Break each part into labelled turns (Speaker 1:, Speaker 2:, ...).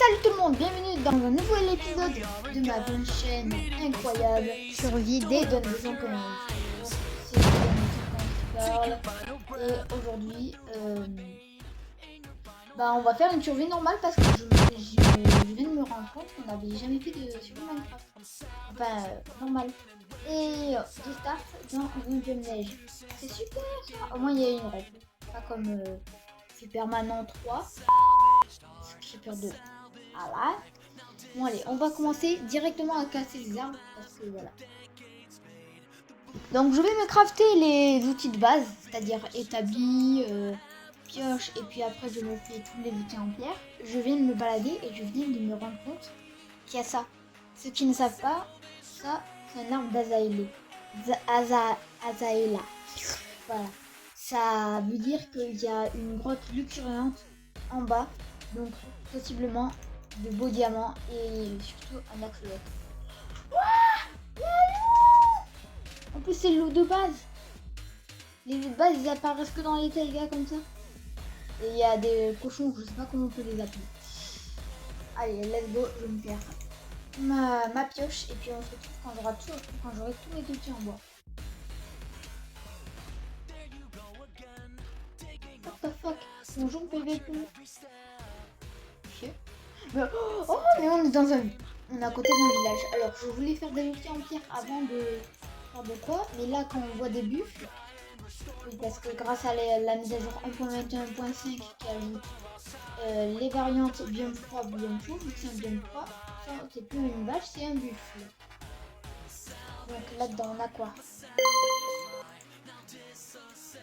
Speaker 1: Salut tout le monde, bienvenue dans un nouvel épisode de ma bonne chaîne incroyable
Speaker 2: Survie des...
Speaker 1: donne des gens comme c'est parle. Et aujourd'hui, on va faire une survie normale parce que je viens de me rendre compte qu'on n'avait jamais fait de survie Minecraft. Enfin, normal. Et je start dans une deuxième neige. C'est super ça. Au moins il y a une règle. Pas comme Superman 3. Creeper 2. Voilà. Bon allez, on va commencer directement à casser les arbres parce que voilà. Donc je vais me crafter les outils de base, c'est-à-dire établi, pioche, et puis après je me fais tous les outils en pierre. Je viens de me balader et je viens de me rendre compte qu'il y a ça. Ceux qui ne savent pas, ça c'est un arbre d'Azaélé. Azaéla. Voilà. Ça veut dire qu'il y a une grotte luxuriante en bas, donc possiblement de beaux diamants et surtout un axolotl. En plus c'est le lot de base. Les lots de base ils apparaissent que dans les taïgas comme ça. Et il y a des cochons, je sais pas comment on peut les appeler. Allez, let's go, je vais me faire ma pioche et puis on se retrouve quand j'aurai tous mes outils en bois. What the fuck? Bonjour PVP. Mais on est dans on est à côté d'un village. Alors je voulais faire des outils en pierre avant de faire de quoi, mais là quand on voit des buffles, oui, parce que grâce à la mise à jour 1.21.5 qui ajoute les variantes biome froid, biome chaud, vu que c'est un biome froid, c'est plus une vache, c'est un buffle. Donc là-dedans on a quoi?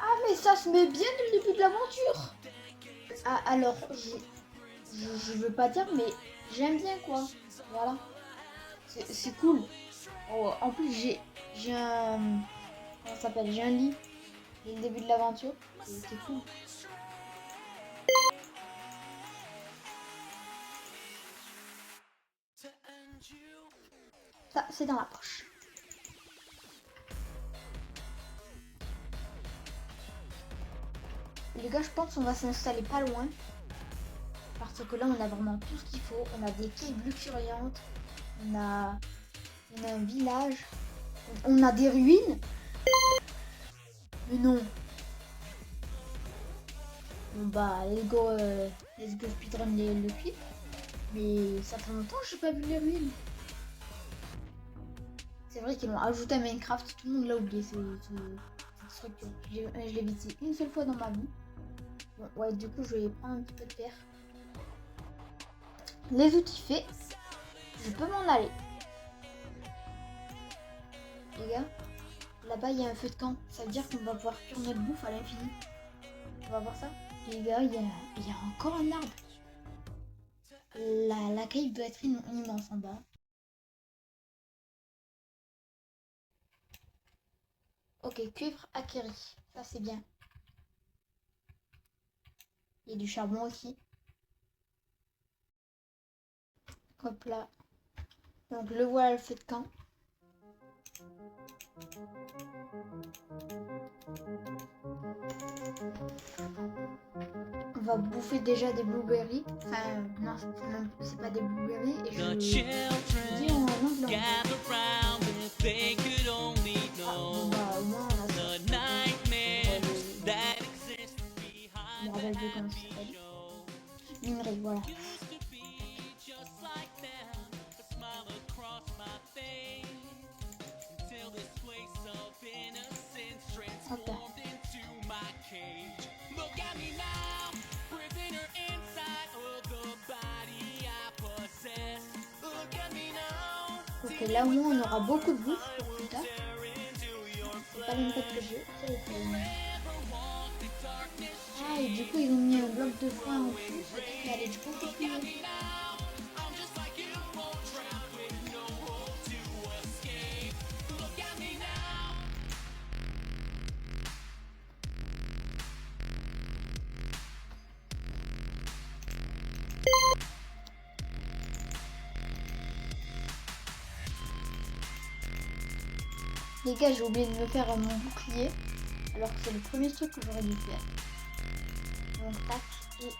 Speaker 1: Ah mais ça se met bien dès le début de l'aventure. Ah alors je veux pas dire mais j'aime bien quoi. Voilà. C'est cool. Oh, en plus j'ai un comment ça s'appelle, j'ai un lit dès le début de l'aventure. C'est cool. Ça c'est dans la poche. Les gars, je pense qu'on va s'installer pas loin. Parce que là, on a vraiment tout ce qu'il faut. On a des caves luxuriantes. On a un village. On a des ruines. Mais non. Bon bah, let's go speedrun le clip. Mais ça fait longtemps que j'ai pas vu les ruines. C'est vrai qu'ils l'ont ajouté à Minecraft. Tout le monde l'a oublié, cette structure. Je l'ai visité une seule fois dans ma vie. Bon, ouais, du coup, je vais prendre un petit peu de pierre. Les outils faits, je peux m'en aller. Les gars, là-bas, il y a un feu de camp. Ça veut dire qu'on va pouvoir cuire notre bouffe à l'infini. On va voir ça. Les gars, il y a encore un arbre. La cave doit être immense en bas. Ok, cuivre acquéri. Ça, c'est bien. Il y a du charbon aussi. Hop là. Donc le voilà le feu de camp. On va bouffer déjà des blueberries. Enfin non, c'est pas des blueberries. Et je dis en anglais. Au moins on a ça. Je me rappelle plus comment ça s'appelle. Minerai, voilà. Hop là. Ok, là au moins on aura beaucoup de bouffe pour plus tard. C'est pas le même code que j'ai. Ah, et du coup ils ont mis un bloc de foin en plus. Et allez, je pense que les gars, j'ai oublié de me faire mon bouclier. Alors que c'est le premier truc que j'aurais dû faire. Donc tac. Et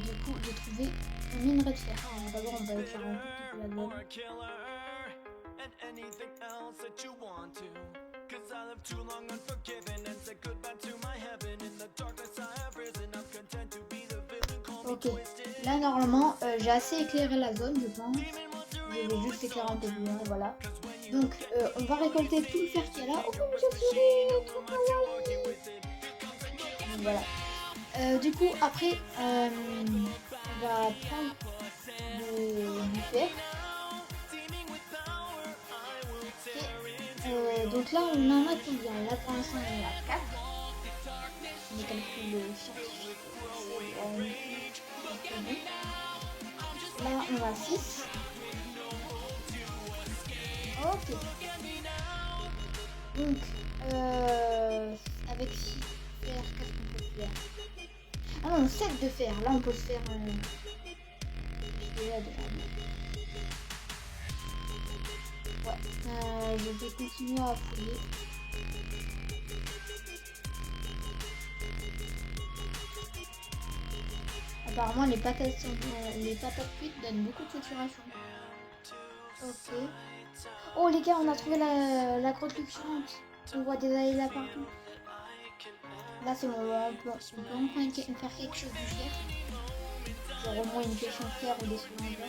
Speaker 1: du coup, j'ai trouvé un minerai de fer. Alors, d'abord, on va éclairer un tout petit peu la zone. Ok, là normalement j'ai assez éclairé la zone, je pense. Je vais juste éclairer un peu plus loin, voilà. Donc on va récolter tout le fer qu'il y a là. Oh, je suis trop kawaii. Donc, voilà. Du coup après on va prendre du fer. Ok. Donc là on en a combien? Là pour l'instant on en a 4. On calcule scientifique. Là on a 6. Ok. Donc avec 6 fer, qu'est-ce qu'on peut faire? Ah non, 7 de fer. Là on peut se faire déjà. Ouais. Je vais continuer à fouiller. Apparemment les patates cuites donnent beaucoup de saturation. Ok. Oh les gars, on a trouvé la grotte luxuriante. On voit des ailes là partout. Là c'est bon, on peut enfin faire quelque chose du fer. Genre au moins une pêche en fer ou des trucs comme ça.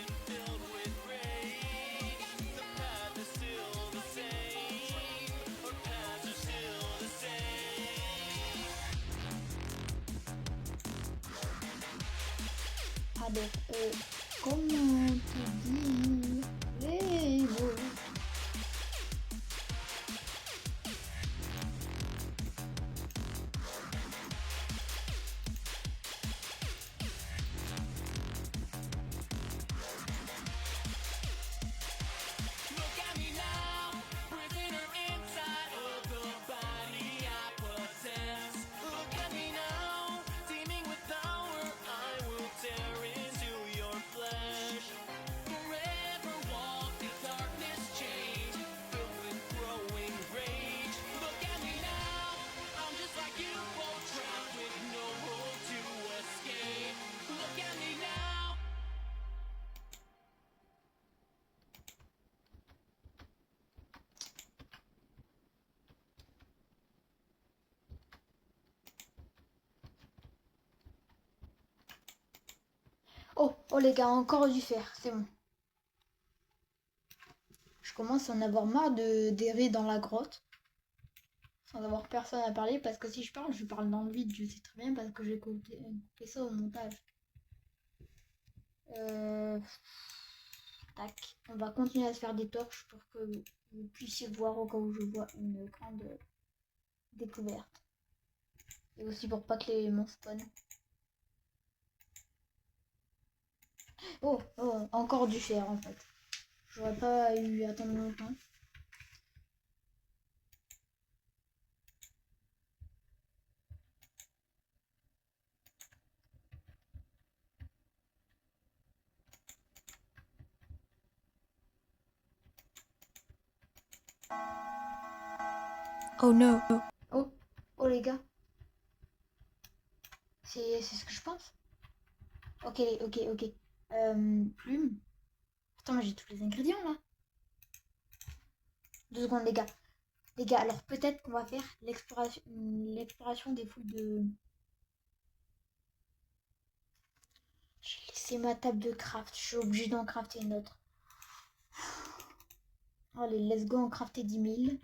Speaker 1: Alors, comment te dire les mots? Oh les gars, encore du fer, c'est bon. Je commence à en avoir marre d'errer dans la grotte sans avoir personne à parler, parce que si je parle dans le vide, je sais très bien, parce que j'ai coupé ça au montage. Tac, on va continuer à se faire des torches pour que vous puissiez voir au cas où je vois une grande découverte. Et aussi pour pas que les monstres spawnent. Oh, encore du fer en fait. J'aurais pas eu à attendre longtemps.
Speaker 2: Oh no.
Speaker 1: Oh les gars. C'est ce que je pense. Ok. Plume. Attends, mais j'ai tous les ingrédients là. 2 secondes les gars. Les gars, alors peut-être qu'on va faire l'exploration des fouilles de... J'ai laissé ma table de craft. Je suis obligée d'en crafter une autre. Allez, let's go en crafter 10 000.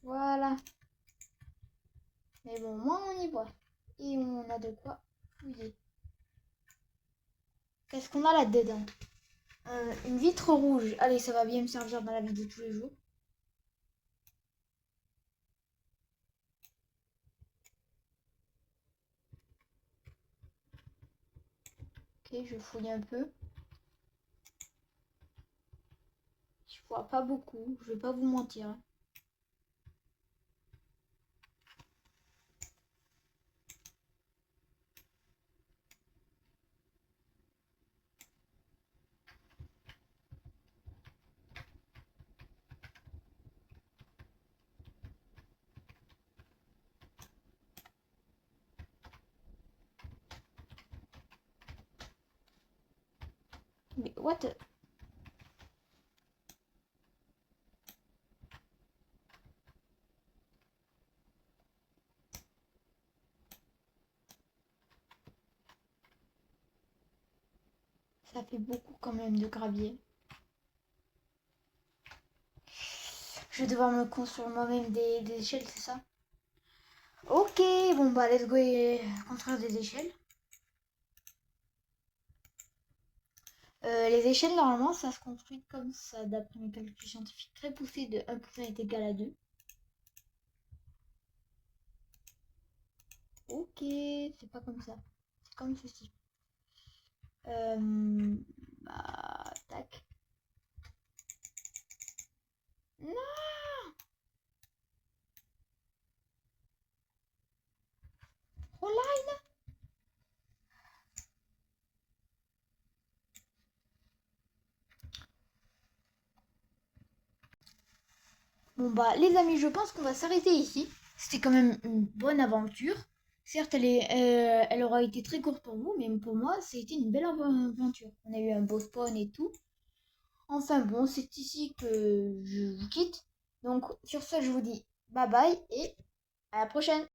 Speaker 1: Voilà. Mais bon, moi on y voit. Et on a de quoi fouiller. Qu'est-ce qu'on a là-dedans? Une vitre rouge. Allez, ça va bien me servir dans la vie de tous les jours. Ok, je fouille un peu. Je vois pas beaucoup, je vais pas vous mentir. Mais what the... Ça fait beaucoup quand même de gravier. Je vais devoir me construire moi-même des échelles, c'est ça? Ok, bon bah let's go et construire des échelles. Les échelles, normalement, ça se construit comme ça, d'après mes calculs scientifiques très poussés de 1% est égal à 2. Ok, c'est pas comme ça. C'est comme ceci. Tac. Non. Oh là. Bon bah les amis, je pense qu'on va s'arrêter ici. C'était quand même une bonne aventure. Certes, elle aura été très courte pour vous, mais pour moi, c'était une belle aventure. On a eu un beau spawn et tout. Enfin bon, c'est ici que je vous quitte. Donc sur ce, je vous dis bye bye et à la prochaine.